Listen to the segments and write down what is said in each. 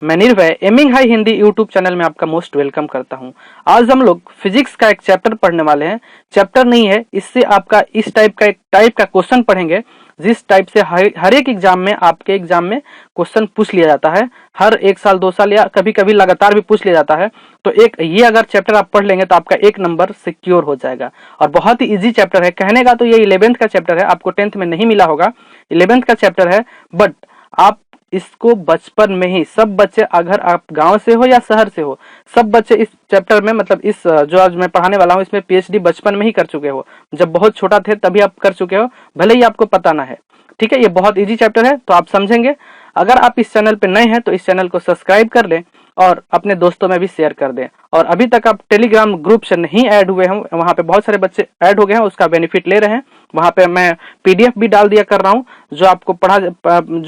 मैं निर्भय aiming high Hindi YouTube channel में आपका मोस्ट वेलकम करता हूं। आज हम लोग फिजिक्स का एक चैप्टर पढ़ने वाले हैं। चैप्टर नहीं है, इससे आपका इस टाइप का क्वेश्चन पढ़ेंगे जिस टाइप से हर एक एग्जाम में आपके एग्जाम में क्वेश्चन पूछ लिया जाता है। हर 1 साल 2 साल या कभी कभी लगातार भी पूछ लिया जाता है। तो एक ये अगर चैप्टर आप पढ़ लेंगे तो आपका 1 नंबर सिक्योर हो जाएगा और बहुत ही इजी चैप्टर है। कहने का तो ये 11th का चैप्टर है, आपको 10th में नहीं मिला होगा। 11th का चैप्टर है, बट आप इसको बचपन में ही सब बच्चे, अगर आप गांव से हो या शहर से हो, सब बच्चे इस चैप्टर में मतलब इस जो आज मैं पढ़ाने वाला हूँ इसमें पीएचडी बचपन में ही कर चुके हो। जब बहुत छोटा थे तभी आप कर चुके हो, भले ही आपको पता ना है। ठीक है, ये बहुत इजी चैप्टर है तो आप समझेंगे। अगर आप इस चैनल पे नए हैं तो इस चैनल को सब्सक्राइब कर लें और अपने दोस्तों में भी शेयर कर दें। और अभी तक आप टेलीग्राम ग्रुप से नहीं ऐड हुए हैं, वहां पे बहुत सारे बच्चे ऐड हो गए हैं, उसका बेनिफिट ले रहे हैं। वहां पे मैं पीडीएफ भी डाल दिया कर रहा हूँ जो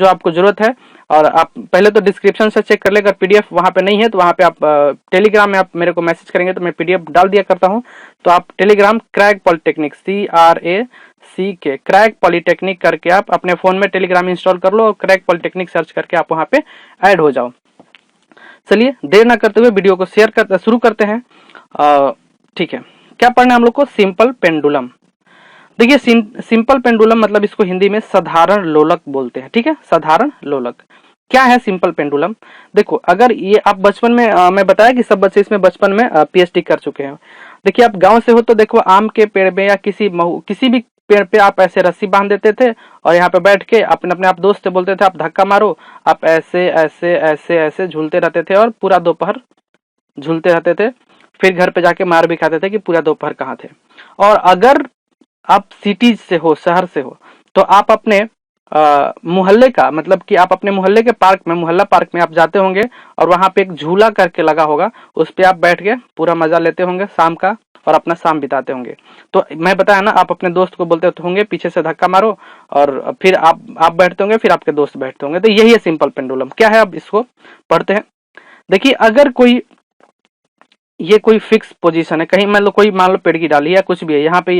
आपको जरूरत है। और आप पहले तो डिस्क्रिप्शन से चेक कर ले, अगर पीडीएफ वहां पे नहीं है तो वहां पे आप टेलीग्राम में आप मेरे को मैसेज करेंगे तो मैं पीडीएफ डाल दिया करता हूं। तो आप Telegram crack polytechnic CRACK crack polytechnic करके आप अपने फोन में टेलीग्राम इंस्टॉल कर लो और क्रैक पॉलिटेक्निक सर्च करके आप वहां पे ऐड हो जाओ। चलिए देर ना करते हुए वीडियो को शुरू करते हैं। ठीक है, क्या पढ़ना है हम लोग को? Simple pendulum. देखिए सिंपल पेंडुलम मतलब इसको हिंदी में साधारण लोलक बोलते हैं। ठीक है, साधारण लोलक क्या है सिंपल पेंडुलम? देखो, अगर ये आप बचपन में मैं बताया कि सब बच्चे इसमें बचपन में पीएचडी कर चुके हैं। देखिए, आप गांव से हो तो देखो आम के पेड़ में या किसी भी पेड़ पे आप ऐसे रस्सी बांध देते थे और यहाँ पे बैठ के अपने आप दोस्त से बोलते थे आप धक्का मारो। आप ऐसे ऐसे ऐसे ऐसे झूलते रहते थे और पूरा दोपहर झूलते रहते थे। फिर घर पे जाके मार भी खाते थे कि पूरा दोपहर कहाँ थे। और अगर आप सिटी से हो, शहर से हो, तो आप अपने मोहल्ले का मतलब कि आप अपने मोहल्ले के पार्क में, मोहल्ला पार्क में आप जाते होंगे और वहां पे एक झूला करके लगा होगा, उस पे आप बैठ के पूरा मजा लेते होंगे शाम का और अपना शाम बिताते होंगे। तो मैं बताया ना, आप अपने दोस्त को बोलते होंगे पीछे से धक्का मारो और फिर आप बैठते होंगे, फिर आपके दोस्त बैठते होंगे। तो यही है सिंपल पेंडुलम। क्या है, अब इसको पढ़ते हैं। देखिए, अगर ये कोई फिक्स पोजीशन है, कहीं मान लो पेड़ की डाली या कुछ भी है, यहाँ पे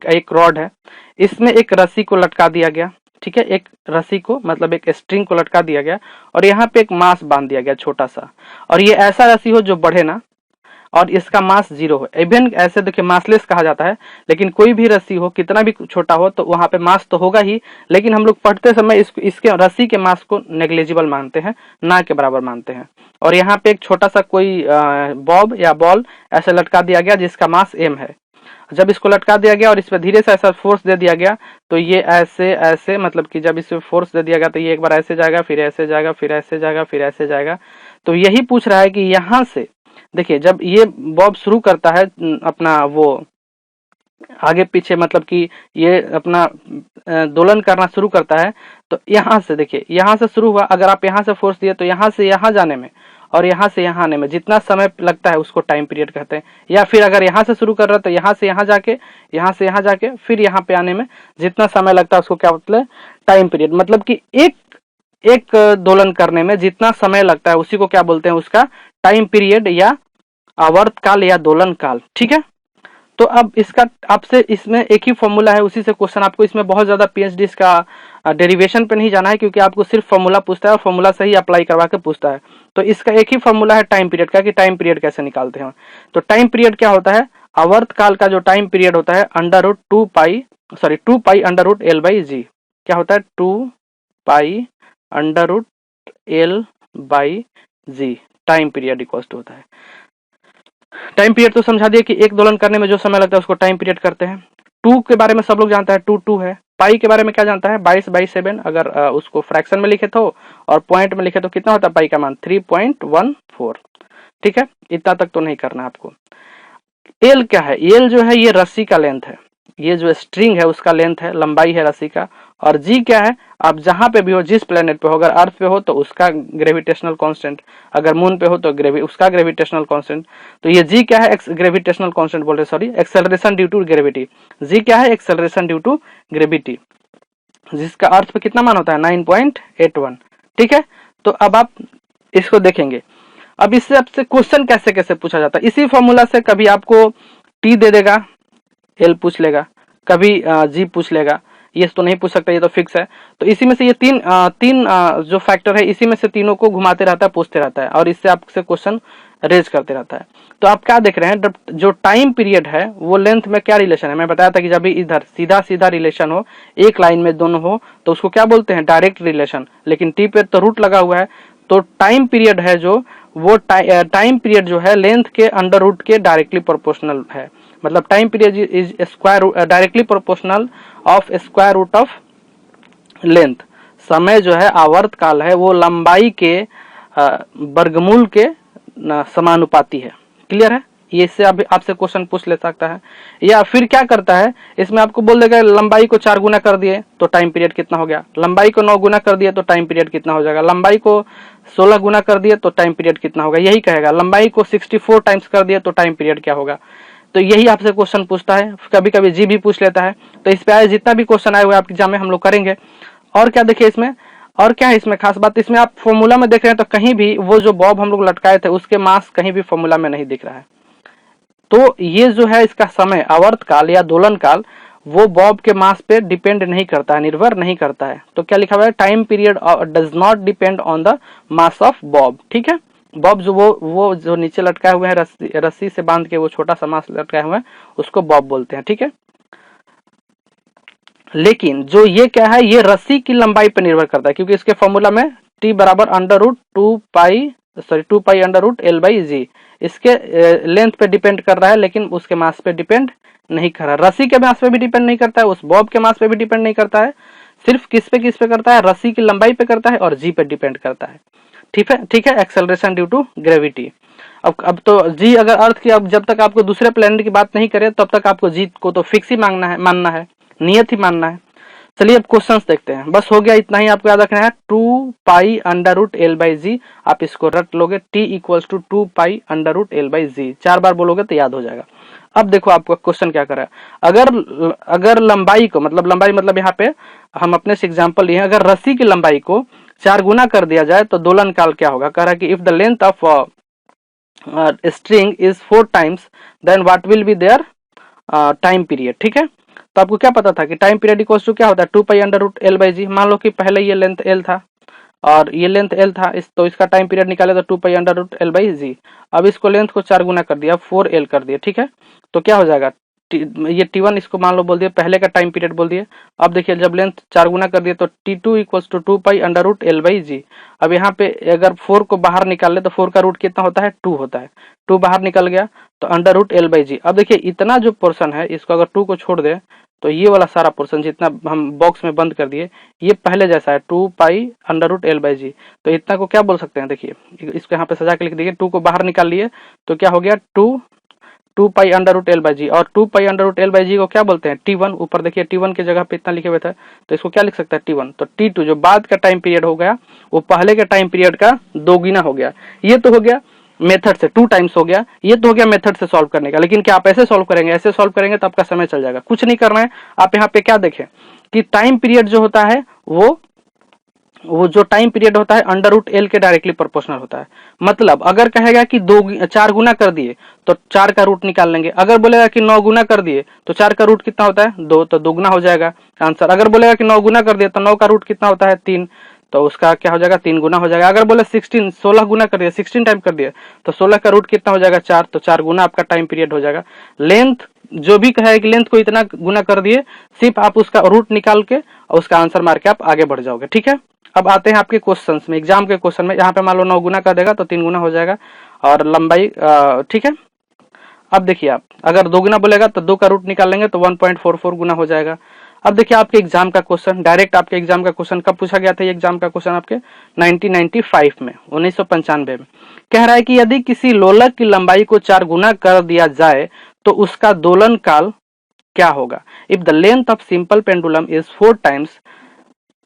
एक रॉड है, इसमें एक रस्सी को लटका दिया गया। ठीक है, एक रस्सी को मतलब एक स्ट्रिंग को लटका दिया गया और यहाँ पे एक मास बांध दिया गया छोटा सा। और ये ऐसा रस्सी हो जो बढ़े ना और इसका मास 0 हो। इवन ऐसे देखिए मासलेस कहा जाता है, लेकिन कोई भी रस्सी हो कितना भी छोटा हो तो वहां पे मास तो होगा ही, लेकिन हम लोग पढ़ते समय इसके रस्सी के मास को नेग्लिजिबल मानते हैं, ना के बराबर मानते हैं। और यहाँ पे एक छोटा सा कोई बॉब या बॉल ऐसे लटका दिया गया जिसका मास m है। जब इसको लटका दिया गया और इस पर धीरे से ऐसा फोर्स दे दिया गया तो ये ऐसे ऐसे मतलब कि जब इस फोर्स दे दिया गया तो ये एक बार ऐसे जाएगा, फिर ऐसे जाएगा, फिर ऐसे जाएगा, फिर ऐसे जाएगा। तो यही पूछ रहा है कि यहाँ से देखिए, जब ये बॉब शुरू करता है अपना वो आगे पीछे मतलब कि ये अपना दोलन करना शुरू करता है, तो यहाँ से देखिए, यहाँ से शुरू हुआ, अगर आप यहाँ से फोर्स दिए तो यहाँ से यहाँ जाने में और यहाँ से यहाँ आने में जितना समय लगता है उसको टाइम पीरियड कहते हैं। या फिर अगर यहाँ से शुरू कर रहा है तो यहाँ से यहाँ जाके, यहाँ से यहाँ जाके फिर यहाँ पे आने में जितना समय लगता है उसको क्या मतलब टाइम पीरियड। मतलब कि एक दोलन करने में जितना समय लगता है उसी को क्या बोलते हैं, उसका टाइम पीरियड या आवर्त काल या दोलन काल। ठीक है, तो अब इसका आपसे इसमें एक ही फॉर्मूला है, उसी से क्वेश्चन आपको इसमें बहुत ज्यादा पीएचडी का डेरिवेशन पे नहीं जाना है, क्योंकि आपको सिर्फ फॉर्मूला पूछता है और फॉर्मूला से ही अप्लाई करवा के पूछता है। तो इसका एक ही फॉर्मूला है टाइम पीरियड का, कि टाइम पीरियड कैसे निकालते हैं। तो टाइम पीरियड क्या होता है, आवर्त काल का जो टाइम पीरियड होता है two pi under root L by G. क्या होता है, 2 pi under root L by G time period equal to होता है। टाइम पीरियड तो समझा दिया कि एक दोलन करने में जो समय लगता है उसको टाइम पीरियड करते हैं। 2 के बारे में सब लोग जानता है, 2 है। पाई के बारे में क्या जानता है, 22/7। अगर उसको फ्रैक्शन में लिखे तो और पॉइंट में लिखे तो कितना होता है पाई का मान, 3.14। ठीक है, इतना तक तो नहीं करना आपको। एल क्या है, एल जो है ये रस्सी का लेंथ है, ये जो स्ट्रिंग है उसका लेंथ है, लंबाई है रस्सी का। और जी क्या है, आप जहां पे भी हो, जिस प्लेनेट पे हो, अगर अर्थ पे हो तो उसका ग्रेविटेशनल कांस्टेंट, अगर मून पे हो तो उसका ग्रेविटेशनल कांस्टेंट। तो ये जी क्या है, ग्रेविटेशनल कांस्टेंट बोल रहे, sorry, acceleration due to gravity. G क्या है, एक्सेलरेशन ड्यू टू ग्रेविटी, जिसका अर्थ पे कितना मान होता है, 9.81। ठीक है, तो अब आप इसको देखेंगे। अब इससे आपसे क्वेश्चन कैसे कैसे पूछा जाता है, इसी फॉर्मूला से कभी आपको टी दे देगा, एल पूछ लेगा, कभी जी पूछ लेगा, ये तो नहीं पूछ सकता, ये तो फिक्स है। तो इसी में से ये तीन जो फैक्टर है, इसी में से तीनों को घुमाते रहता है, पूछते रहता है और इससे आपसे क्वेश्चन रेज करते रहता है। तो आप क्या देख रहे हैं, जो टाइम पीरियड है वो लेंथ में क्या रिलेशन है। मैं बताया था कि जब भी इधर सीधा सीधा रिलेशन हो, एक लाइन में दोनों हो, तो उसको क्या बोलते हैं, डायरेक्ट रिलेशन। लेकिन टी पे तो रूट लगा हुआ है, तो टाइम पीरियड है जो वो टाइम पीरियड जो है लेंथ के अंडर रूट के डायरेक्टली प्रोपोर्शनल है। मतलब time period is square directly proportional of square root of length. समय जो है आवर्त काल है, वो लंबाई के वर्गमूल के समानुपाती है। क्लियर है, ये इससे आपसे क्वेश्चन पूछ ले सकता है। या फिर क्या करता है, इसमें आपको बोल देगा लंबाई को 4 गुना कर दिए तो टाइम पीरियड कितना हो गया, लंबाई को 9 गुना कर दिए तो टाइम पीरियड कितना हो जाएगा, लंबाई को 16 गुना कर दिए तो टाइम पीरियड कितना होगा, यही कहेगा। लंबाई को 64 टाइम्स कर दिए तो टाइम पीरियड क्या होगा। तो यही आपसे क्वेश्चन पूछता है, कभी कभी जी भी पूछ लेता है। तो इस पे आए जितना भी क्वेश्चन आए हुए आपके एग्जाम में हम लोग करेंगे। और क्या देखिए इसमें, और क्या है इसमें खास बात, इसमें आप फॉर्मूला में देख रहे हैं तो कहीं भी वो जो बॉब हम लोग लटकाए थे उसके मास कहीं भी फॉर्मूला में नहीं दिख रहा है। तो ये जो है इसका समय आवर्त काल या दोलन काल, वो बॉब के मास पे डिपेंड नहीं करता है, निर्भर नहीं करता है। तो क्या लिखा हुआ है, time period does not depend on the mass of Bob. ठीक है, बॉब जो वो जो नीचे लटकाए हुए हैं रस्सी से बांध के, वो छोटा सा मास लटकाए हुए हैं, उसको बॉब बोलते हैं। ठीक है, लेकिन जो ये क्या है, ये रस्सी की लंबाई पर निर्भर करता है, क्योंकि इसके फॉर्मूला में टी बराबर under root 2 pi under root L by G, इसके लेंथ पे डिपेंड कर रहा है, लेकिन उसके मास पे डिपेंड नहीं कर रहा है। रस्सी के मास पे भी डिपेंड नहीं करता है, उस बॉब के मास पे भी डिपेंड नहीं करता है, सिर्फ किस पे करता है, रस्सी की लंबाई पे करता है और जी पे डिपेंड करता है। ठीक है, एक्सेलरेशन ड्यू टू ग्रेविटी। अब तो जी अगर अर्थ की, अब जब तक आपको दूसरे प्लेनेट की बात नहीं करे तब तक आपको जी को तो फिक्स ही मानना है, नियत ही मानना है। चलिए अब क्वेश्चंस देखते हैं। बस हो गया, इतना ही आपको याद रखना है, 2 pi under root L by G. आप इसको रट लोगे, T equals to 2 pi under root L by G, 4 बार बोलोगे तो याद हो जाएगा। अब देखो आपको क्वेश्चन क्या कर रहा है, अगर लंबाई को, मतलब यहाँ पे हम अपने से एग्जाम्पल लिए, अगर रस्सी की लंबाई को 4 गुना कर दिया जाए तो दोलन काल क्या होगा। कह रहा है कि if the length of string is 4 times then what will be there time period. ठीक है, तो आपको क्या पता था कि टाइम पीरियड इक्वल्स टू क्या होता है, 2 pi under root L by G. मान लो कि पहले ये लेंथ एल था और ये लेंथ एल था, तो इसका टाइम पीरियड निकाले तो 2 pi under root L by G. अब इसको लेंथ को 4 गुना कर दिया, 4 एल कर दिया। ठीक है, तो क्या हो जाएगा, ये T1 इसको मान लो बोल दिए, पहले का टाइम पीरियड बोल दिए। अब देखिए जब लेंथ 4 गुना कर दिए तो T2 equals to 2 pi under root L by G. अब यहाँ पे अगर 4 को बाहर निकाल ले तो 4 का रूट कितना होता है, 2 होता है। 2 बाहर निकल गया तो under root L by G. अब देखिए इतना जो पोर्सन है, इसको अगर 2 को छोड़ दे तो ये वाला सारा पोर्शन जितना हम बॉक्स में बंद कर दिए, ये पहले जैसा है, 2 pi under root L by G. तो इतना को क्या बोल सकते हैं, देखिए इसको यहाँ पे सजा के लिख दिए, 2 को बाहर निकाल लिए तो क्या हो गया, 2 pi under root L by G. और 2 pi under root L by G को क्या बोलते हैं, T1। ऊपर देखिए T1 की जगह पे इतना लिखे हुए थे, तो इसको क्या लिख सकता है, T1। तो T2 जो बाद का टाइम पीरियड हो गया, वो पहले के टाइम पीरियड का 2 गुना हो गया। ये तो हो गया मेथड से, 2 टाइम्स हो गया। ये तो हो गया मेथड से सॉल्व करने का। लेकिन क्या आप ऐसे सॉल्व करेंगे, ऐसे सॉल्व करेंगे तो आपका समय चल जाएगा। कुछ नहीं करना है, आप यहाँ पे क्या देखें कि टाइम पीरियड जो होता है वो जो टाइम पीरियड होता है अंडर रूट एल के डायरेक्टली प्रोपोर्शनल होता है। मतलब अगर कहेगा कि 4 गुना कर दिए तो 4 का रूट निकाल लेंगे। अगर बोलेगा कि 9 गुना कर दिए तो 4 का रूट कितना होता है, 2, तो 2 गुना हो जाएगा आंसर। अगर बोलेगा कि 9 गुना कर दिए तो 9 का रूट कितना होता है, 3, तो उसका क्या हो जाएगा, 3 गुना हो जाएगा। अगर बोले 16 गुना कर दिया, 16 टाइम कर दिया तो 16 का रूट कितना हो जाएगा, 4, तो 4 गुना आपका टाइम पीरियड हो जाएगा। लेंथ जो भी कहे कि लेंथ को इतना गुना कर दिए, सिर्फ आप उसका रूट निकाल के और उसका आंसर मार के आप आगे बढ़ जाओगे। ठीक है, अब आते हैं आपके क्वेश्चंस में, एग्जाम के क्वेश्चन में। यहाँ पे मान लो 9 गुना कर देगा तो 3 गुना हो जाएगा और लंबाई ठीक है। अब देखिए आप अगर 2 गुना बोलेगा तो 2 का रूट निकाल लेंगे तो 1.44 गुना हो जाएगा। अब देखिए आपके एग्जाम का क्वेश्चन, डायरेक्ट आपके एग्जाम का क्वेश्चन कब पूछा गया था, ये एग्जाम का क्वेश्चन आपके 1995 में, 1995 में। कह रहा है कि यदि किसी लोलक की लंबाई को 4 गुना कर दिया जाए तो उसका दोलन काल क्या होगा। If the length of simple pendulum is 4 times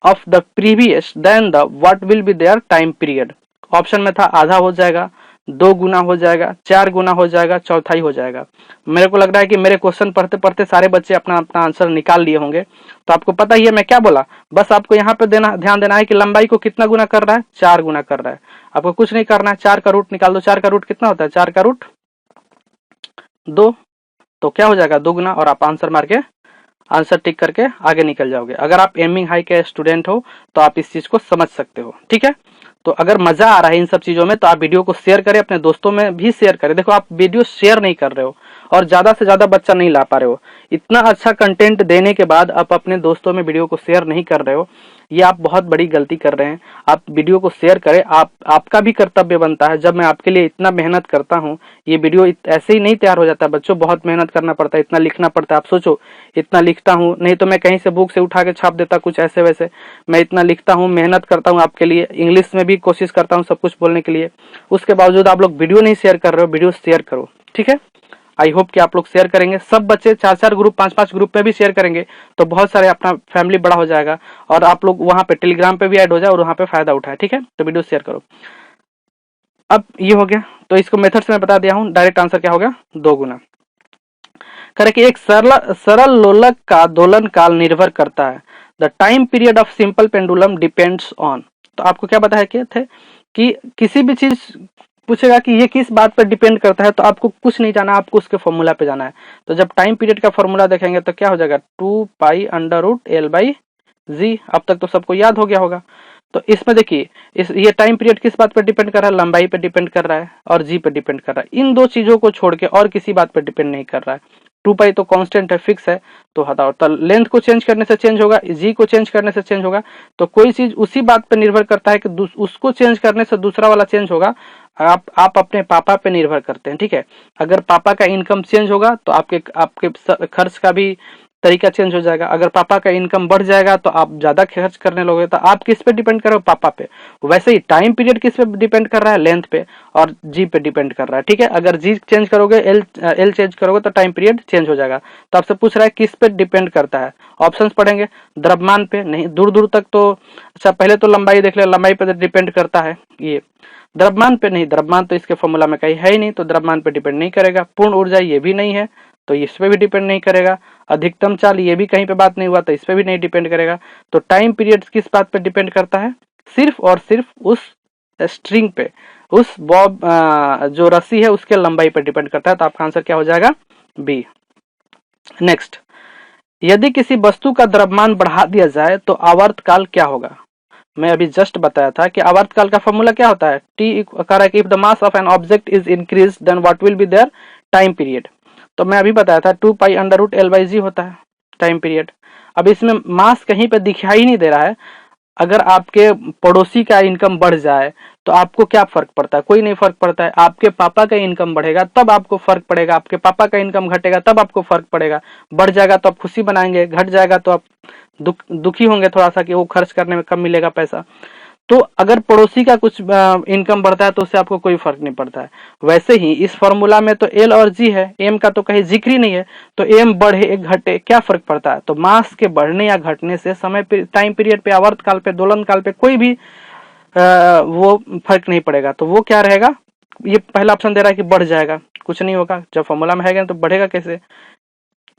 of the previous then the what will be their time period। Option में था आधा हो जाएगा, 2 गुना हो जाएगा, 4 गुना हो जाएगा, चौथाई हो जाएगा। मेरे को लग रहा है कि मेरे क्वेश्चन पढ़ते पढ़ते सारे बच्चे अपना अपना आंसर निकाल लिए होंगे। तो आपको पता ही है मैं क्या बोला, बस आपको यहाँ पे ध्यान देना है कि लंबाई को कितना गुना कर रहा है, 4 गुना कर रहा है। आपको कुछ नहीं करना है, 4 का रूट निकाल दो। 4 का रूट कितना होता है, 4 का रूट 2, तो क्या हो जाएगा, 2 गुना, और आप आंसर मार के आंसर टिक करके आगे निकल जाओगे। अगर आप एमिंग हाई के स्टूडेंट हो तो आप इस चीज को समझ सकते हो, ठीक है। तो अगर मजा आ रहा है इन सब चीजों में तो आप वीडियो को शेयर करें, अपने दोस्तों में भी शेयर करें। देखो आप वीडियो शेयर नहीं कर रहे हो और ज्यादा से ज्यादा बच्चा नहीं ला पा रहे हो, इतना अच्छा कंटेंट देने के बाद आप अपने दोस्तों में वीडियो को शेयर नहीं कर रहे हो, ये आप बहुत बड़ी गलती कर रहे हैं। आप वीडियो को शेयर करें, आपका भी कर्तव्य बनता है। जब मैं आपके लिए इतना मेहनत करता हूँ, ये वीडियो ऐसे ही नहीं तैयार हो जाता बच्चों, बहुत मेहनत करना पड़ता है, इतना लिखना पड़ता है। आप सोचो इतना लिखता हूँ, नहीं तो मैं कहीं से बुक से उठा के छाप देता कुछ ऐसे वैसे। मैं इतना लिखता हूँ, मेहनत करता हूँ आपके लिए, इंग्लिश में भी कोशिश करता हूँ सब कुछ बोलने के लिए, उसके बावजूद आप लोग वीडियो नहीं शेयर कर रहे हो। वीडियो शेयर करो, ठीक है। आई होप कि आप लोग शेयर करेंगे, सब बच्चे 4-4 ग्रुप 5-5 ग्रुप में भी शेयर करेंगे तो बहुत सारे अपना फैमिली बड़ा हो जाएगा और आप लोग वहां पे टेलीग्राम पे भी ऐड हो जाए और वहां पे फायदा उठाए, ठीक है। तो वीडियो शेयर करो। अब ये हो गया, तो इसको मेथड से मैं बता दिया हूं। डायरेक्ट आंसर क्या होगा, 2 गुना। करे कि एक सरल लोलक का दोलन काल निर्भर करता है। The time period of simple pendulum depends on. तो आपको क्या बताया कि थे कि किसी भी चीज पूछेगा कि ये किस बात पर डिपेंड करता है, तो आपको कुछ नहीं जाना, आपको उसके फॉर्मूला पे जाना है। तो जब टाइम पीरियड का फॉर्मूला देखेंगे तो क्या हो जाएगा, 2π√L/g। अब तक तो सबको याद हो गया होगा। तो इसमें देखिए ये टाइम पीरियड किस बात पर डिपेंड कर रहा है, लंबाई पर डिपेंड कर रहा है और जी पर डिपेंड कर रहा है। इन दो चीजों को छोड़ के और किसी बात पर डिपेंड नहीं कर रहा है। 2π तो कांस्टेंट है, फिक्स है, तो हटाओ। तो लेंथ को चेंज करने से चेंज होगा, जी को चेंज करने से चेंज होगा। तो कोई चीज उसी बात पर निर्भर करता है कि उसको चेंज करने से दूसरा वाला चेंज होगा। आप अपने पापा पे निर्भर करते हैं, ठीक है। अगर पापा का इनकम चेंज होगा तो आपके खर्च का भी तरीका चेंज हो जाएगा। अगर पापा का इनकम बढ़ जाएगा तो आप ज्यादा खर्च करने लोगे। तो आप किस पे डिपेंड कर रहे हो, पापा पे। वैसे ही टाइम पीरियड किस पे डिपेंड कर रहा है, लेंथ पे और जी पे डिपेंड कर रहा है, ठीक है। अगर जी चेंज करोगे, एल चेंज करोगे तो टाइम पीरियड चेंज हो जाएगा। तो आपसे पूछ रहा है किस पे डिपेंड करता है, ऑप्शंस पढ़ेंगे। द्रव्यमान पे नहीं, दूर दूर तक तो अच्छा पहले तो लंबाई देख ले, लंबाई पे डिपेंड करता है ये। द्रव्यमान पे नहीं, द्रव्यमान तो इसके फॉर्मूला में कहीं है ही नहीं, तो द्रव्यमान पे डिपेंड नहीं करेगा। पूर्ण ऊर्जा ये भी नहीं है तो इस पे भी डिपेंड नहीं करेगा। अधिकतम चाल ये भी कहीं पे बात नहीं हुआ तो इस पे भी नहीं डिपेंड करेगा। तो टाइम पीरियड किस बात पे डिपेंड करता है, सिर्फ और सिर्फ उस स्ट्रिंग पे, उस बॉब जो रस्सी है उसके लंबाई पर डिपेंड करता है। तो आपका आंसर क्या हो जाएगा, बी। नेक्स्ट, यदि किसी वस्तु का द्रव्यमान बढ़ा दिया जाए तो आवर्तकाल क्या होगा। मैं अभी जस्ट बताया था कि आवर्तकाल का फॉर्मूला क्या होता है, टी कह रहा है कि if the mass of an object is increase then what will be there time period. तो मैं अभी बताया था 2π√L/g होता है टाइम पीरियड। अब इसमें मास कहीं पे दिखाई नहीं दे रहा है। अगर आपके पड़ोसी का इनकम बढ़ जाए तो आपको क्या फर्क पड़ता है, कोई नहीं फर्क पड़ता है। आपके पापा का इनकम बढ़ेगा तब आपको फर्क पड़ेगा, आपके पापा का इनकम घटेगा तब आपको फर्क पड़ेगा। बढ़ जाएगा तो आप खुशी बनाएंगे, घट जाएगा तो आप दुखी होंगे थोड़ा सा कि वो खर्च करने में कम मिलेगा पैसा। तो अगर पड़ोसी का कुछ इनकम बढ़ता है तो उससे आपको कोई फर्क नहीं पड़ता है। वैसे ही इस फॉर्मूला में तो एल और जी है, एम का तो कहीं जिक्र ही नहीं है। तो एम बढ़े घटे क्या फर्क पड़ता है। तो मास के बढ़ने या घटने से समय पे, टाइम पीरियड पे, आवर्तकाल पे, दोलन काल पे कोई भी वो फर्क नहीं पड़ेगा। तो वो क्या रहेगा, ये पहला ऑप्शन दे रहा है कि बढ़ जाएगा, कुछ नहीं होगा। जब फॉर्मूला में है तो बढ़ेगा कैसे,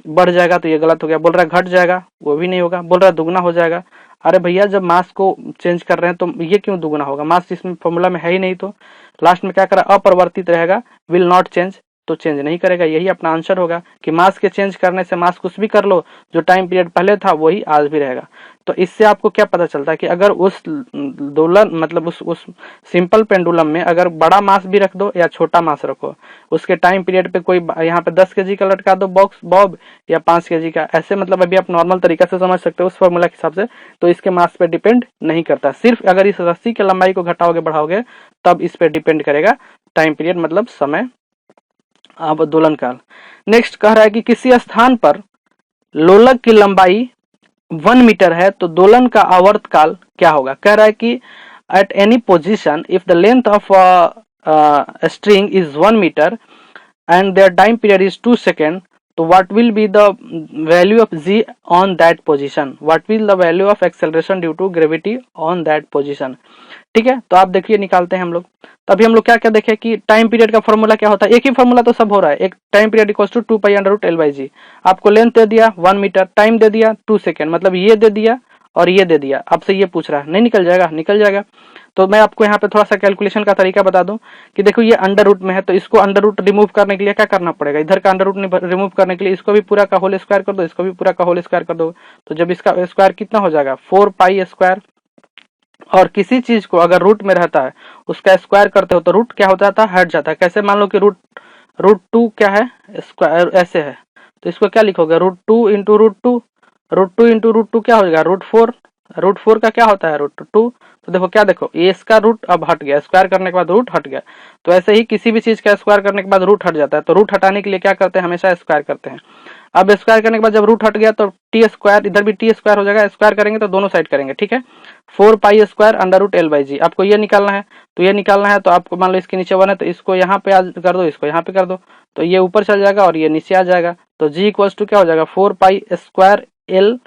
बढ़ जाएगा तो ये गलत हो गया। बोल रहा है घट जाएगा, वो भी नहीं होगा। बोल रहा है दुगना हो जाएगा, अरे भैया जब मास को चेंज कर रहे हैं तो ये क्यों दुगना होगा, मास इसमें फॉर्मूला में है ही नहीं। तो लास्ट में क्या करा, अपरिवर्तित रहेगा, विल नॉट चेंज, तो चेंज नहीं करेगा। यही अपना आंसर होगा कि मास के चेंज करने से मास कुछ भी कर लो, जो टाइम पीरियड पहले था वही आज भी रहेगा। तो इससे आपको क्या पता चलता है कि अगर उस दोलन मतलब उस सिंपल पेंडुलम में अगर बड़ा मास भी रख दो या छोटा मास रखो, उसके टाइम पीरियड पे कोई यहाँ पे 10 kg का लटका दो बॉक्स बॉब या 5 kg का, ऐसे मतलब अभी आप नॉर्मल तरीका से समझ सकते हो उस फॉर्मूला के हिसाब से। तो इसके मास पे डिपेंड नहीं करता, सिर्फ अगर इस रस्सी की लंबाई को घटाओगे बढ़ाओगे तब इस पे डिपेंड करेगा टाइम पीरियड, मतलब समय, अब दोलन काल। नेक्स्ट कह रहा है कि किसी स्थान पर लोलक की लंबाई 1 मीटर है तो दोलन का आवर्त काल क्या होगा। कह रहा है कि at any position if the length of string is 1 metre and there time period is 2 second, तो what will be the value of G on that position, what will the value of acceleration due to gravity on that position. ठीक है, तो आप देखिए निकालते हैं हम लोग। तभी हम लोग क्या क्या देखे कि टाइम पीरियड का फॉर्मूला क्या होता है, एक ही फॉर्मूला तो सब हो रहा है। एक time period equals to 2π√L/g, आपको लेंथ दे दिया 1 मीटर, टाइम दे दिया 2 सेकेंड, मतलब ये दे दिया और ये दे दिया, आपसे ये पूछ रहा है, नहीं निकल जाएगा? निकल जाएगा। तो मैं आपको यहाँ पे थोड़ा सा कैलकुलेशन का तरीका बता दूं कि देखो ये अंडर रूट में है, तो इसको अंडर रूट रिमूव करने के लिए क्या करना पड़ेगा, इधर का अंडर रूट रिमूव करने के लिए इसको भी पूरा का होल स्क्वायर कर दो, इसको भी पूरा का होल स्क्वायर कर दो। तो जब इसका स्क्वायर कितना हो जाएगा 4 पाई स्क्वायर। और किसी चीज को अगर रूट में रहता है उसका स्क्वायर करते हो तो रूट क्या हो जाता है, हट जाता है। कैसे, मान लो कि रूट रूट टू क्या है, स्क्वायर ऐसे है, तो इसको क्या लिखोगे, root two into root two, root two into root two क्या हो जाएगा, रूट फोर का क्या होता है, रूट टू। तो देखो क्या, देखो ये इसका रूट अब हट गया, स्क्वायर करने के बाद रूट हट गया। तो ऐसे ही किसी भी चीज का स्क्वायर करने के बाद रूट हट जाता है, तो रूट हटाने के लिए क्या करते हैं, हमेशा स्क्वायर करते हैं। अब स्क्वायर करने के बाद जब रूट हट गया तो टी स्क्वायर, इधर भी टी स्क्वायर हो जाएगा, स्क्वायर करेंगे तो दोनों साइड करेंगे, ठीक है। 4 pi square under root L by G, आपको ये निकालना है। तो ये निकालना है तो आपको मान लो इसके नीचे 1 है, तो इसको यहाँ पे कर दो, इसको यहाँ पे कर दो, तो ये ऊपर चल जाएगा और ये नीचे आ जाएगा। तो जी इक्वल्स टू क्या हो जाएगा, 4 pi square L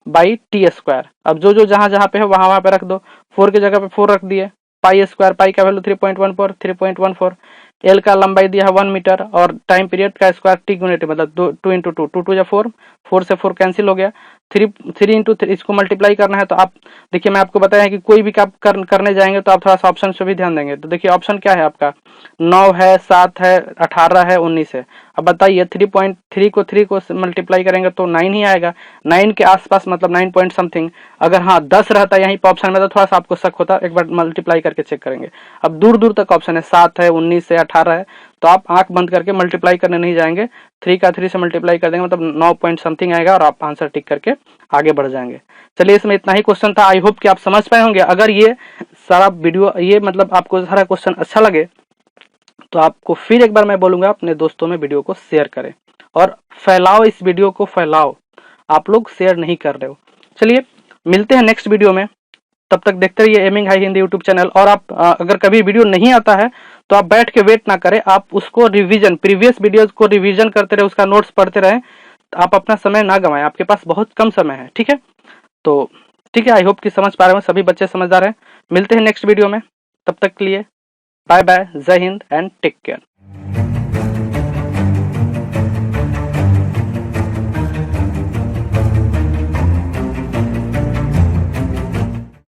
by T square. अब जो जो जहां जहां पे है वहां वहां पे रख दो, 4 की जगह पे 4 रख दिए, पाई स्क्वायर, पाई का वैल्यू 3.14, एल का लंबाई दिया है 1 मीटर, और टाइम पीरियड का स्क्वायर टी यूनिट मतलब 2 इंटू टू, 2 या 4, 4 से 4 कैंसिल हो गया, 3 इंटू 3, इसको मल्टीप्लाई करना है। तो आप देखिए मैं आपको बताया कि कोई भी काम करने जाएंगे तो आप थोड़ा सा ऑप्शन से भी ध्यान देंगे। तो देखिए ऑप्शन क्या है आपका, 9 है, 7 है, 18 है, 19 है। अब बताइए 3.3 को 3 को मल्टीप्लाई करेंगे तो 9 ही आएगा, 9 के आसपास मतलब 9 पॉइंट समथिंग। अगर हाँ 10 रहता यहीं पर ऑप्शन में तो थोड़ा सा आपको शक होता, एक बार मल्टीप्लाई करके चेक करेंगे। अब दूर दूर तक ऑप्शन है, 7 है, 19 है, 18 है, तो आप आंख बंद करके मल्टीप्लाई करने नहीं जाएंगे, 3 का 3 से मल्टीप्लाई कर देंगे मतलब 9 पॉइंट समथिंग आएगा और आप आंसर टिक करके आगे बढ़ जाएंगे। चलिए इसमें इतना ही क्वेश्चन था, आई होप कि आप समझ पाए होंगे। अगर ये सारा वीडियो, ये मतलब आपको सारा क्वेश्चन अच्छा लगे तो आपको फिर एक बार मैं बोलूंगा अपने दोस्तों में वीडियो को शेयर करें और फैलाओ, इस वीडियो को फैलाओ, आप लोग शेयर नहीं कर रहे हो। चलिए मिलते हैं नेक्स्ट वीडियो में, तब तक देखते रहिए aiming high Hindi YouTube channel. और आप अगर कभी वीडियो नहीं आता है तो आप बैठ के वेट ना करें, आप उसको रिवीजन, प्रीवियस वीडियोस को रिवीजन करते रहे, उसका नोट्स पढ़ते रहें, आप अपना समय ना गंवाएं, आपके पास बहुत कम समय है, ठीक है। तो ठीक है, आई होप कि समझ पा रहे हो, सभी बच्चे समझदार हैं। मिलते हैं नेक्स्ट वीडियो में, तब तक के लिए बाय बाय, जय हिंद एंड टेक केयर।